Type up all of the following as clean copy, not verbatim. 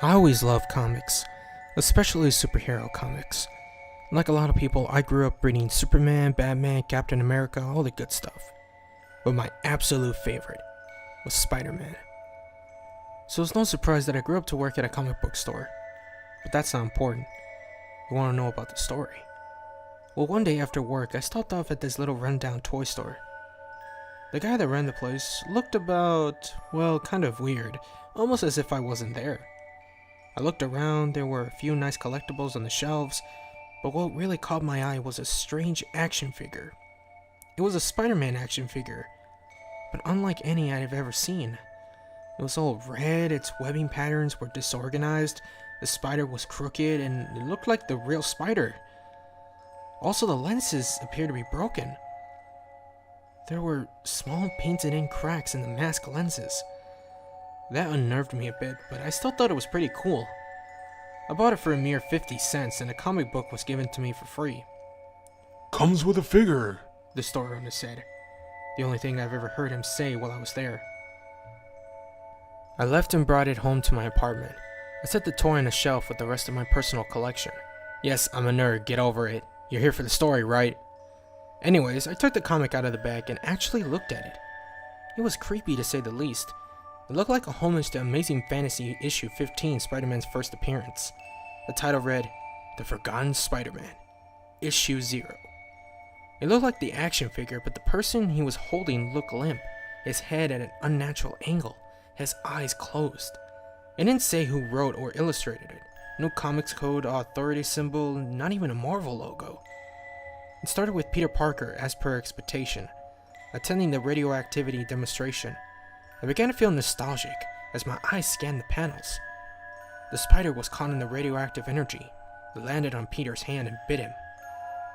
I always loved comics, especially superhero comics. Like a lot of people, I grew up reading Superman, Batman, Captain America, all the good stuff. But my absolute favorite was Spider-Man. So it's no surprise that I grew up to work at a comic book store. But that's not important. You want to know about the story. Well, one day after work, I stopped off at this little rundown toy store. The guy that ran the place looked kind of weird, almost as if I wasn't there. I looked around, there were a few nice collectibles on the shelves, but what really caught my eye was a strange action figure. It was a Spider-Man action figure, but unlike any I've ever seen. It was all red, its webbing patterns were disorganized, the spider was crooked, and it looked like the real spider. Also, the lenses appeared to be broken. There were small painted-in cracks in the mask lenses. That unnerved me a bit, but I still thought it was pretty cool. I bought it for a mere 50 cents, and a comic book was given to me for free. "Comes with a figure," the store owner said. The only thing I've ever heard him say while I was there. I left and brought it home to my apartment. I set the toy on a shelf with the rest of my personal collection. Yes, I'm a nerd, get over it. You're here for the story, right? Anyways, I took the comic out of the bag and actually looked at it. It was creepy to say the least. It looked like a homage to Amazing Fantasy issue 15, Spider-Man's first appearance. The title read, The Forgotten Spider-Man, Issue 0. It looked like the action figure, but the person he was holding looked limp, his head at an unnatural angle, his eyes closed. It didn't say who wrote or illustrated it. No comics code, authority symbol, not even a Marvel logo. It started with Peter Parker, as per expectation, attending the radioactivity demonstration. I began to feel nostalgic as my eyes scanned the panels. The spider was caught in the radioactive energy. It landed on Peter's hand and bit him.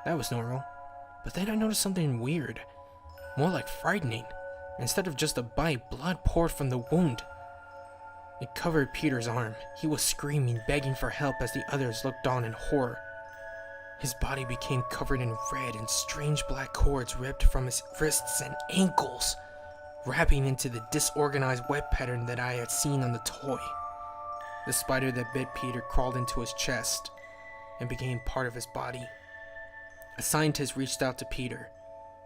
That was normal. But then I noticed something weird, more like frightening. Instead of just a bite, blood poured from the wound. It covered Peter's arm. He was screaming, begging for help as the others looked on in horror. His body became covered in red, and strange black cords ripped from his wrists and ankles, wrapping into the disorganized web pattern that I had seen on the toy. The spider that bit Peter crawled into his chest and became part of his body. A scientist reached out to Peter,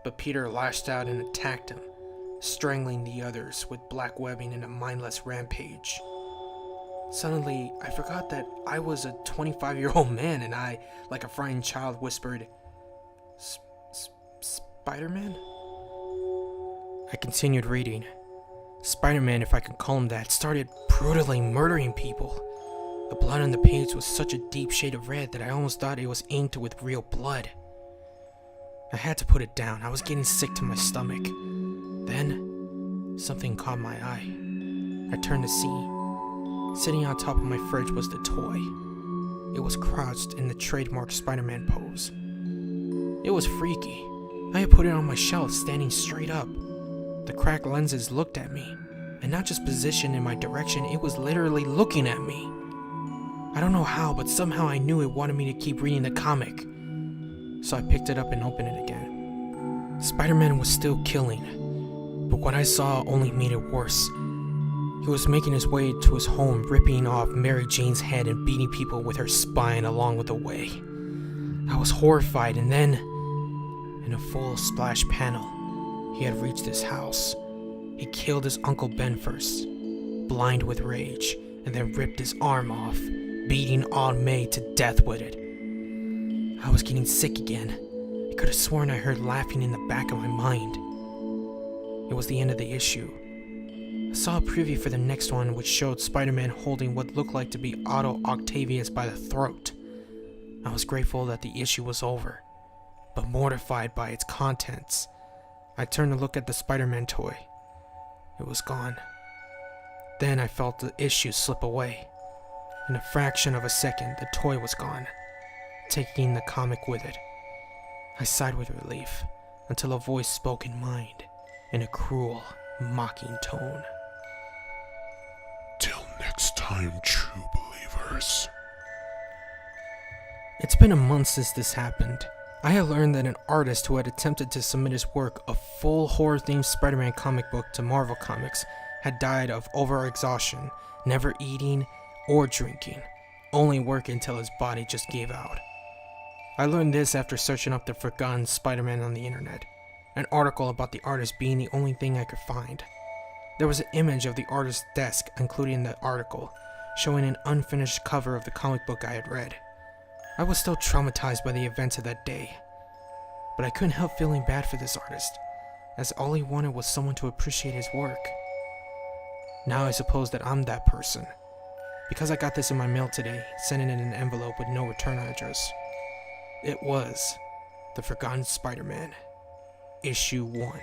but Peter lashed out and attacked him, strangling the others with black webbing in a mindless rampage. Suddenly, I forgot that I was a 25-year-old man, and I, like a frightened child, whispered, Spider-Man? I continued reading. Spider-Man, if I could call him that, started brutally murdering people. The blood on the page was such a deep shade of red that I almost thought it was inked with real blood. I had to put it down. I was getting sick to my stomach. Then, something caught my eye. I turned to see. Sitting on top of my fridge was the toy. It was crouched in the trademark Spider-Man pose. It was freaky. I had put it on my shelf, standing straight up. The cracked lenses looked at me, and not just positioned in my direction, it was literally looking at me. I don't know how, but somehow I knew it wanted me to keep reading the comic. So I picked it up and opened it again. Spider-Man was still killing, but what I saw only made it worse. He was making his way to his home, ripping off Mary Jane's head and beating people with her spine along with the way. I was horrified, and then, in a full splash panel, he had reached his house. He killed his Uncle Ben first, blind with rage, and then ripped his arm off, beating Aunt May to death with it. I was getting sick again. I could have sworn I heard laughing in the back of my mind. It was the end of the issue. I saw a preview for the next one, which showed Spider-Man holding what looked like to be Otto Octavius by the throat. I was grateful that the issue was over, but mortified by its contents. I turned to look at the Spider-Man toy. It was gone. Then I felt the issue slip away. In a fraction of a second, the toy was gone, taking the comic with it. I sighed with relief, until a voice spoke in mind, in a cruel, mocking tone. "Till next time, true believers." It's been a month since this happened. I had learned that an artist who had attempted to submit his work, a full horror-themed Spider-Man comic book, to Marvel Comics, had died of overexhaustion, never eating, or drinking, only work until his body just gave out. I learned this after searching up the forgotten Spider-Man on the internet, an article about the artist being the only thing I could find. There was an image of the artist's desk included in the article, showing an unfinished cover of the comic book I had read. I was still traumatized by the events of that day, but I couldn't help feeling bad for this artist, as all he wanted was someone to appreciate his work. Now I suppose that I'm that person, because I got this in my mail today, sending it in an envelope with no return address. It was The Forgotten Spider-Man, Issue 1.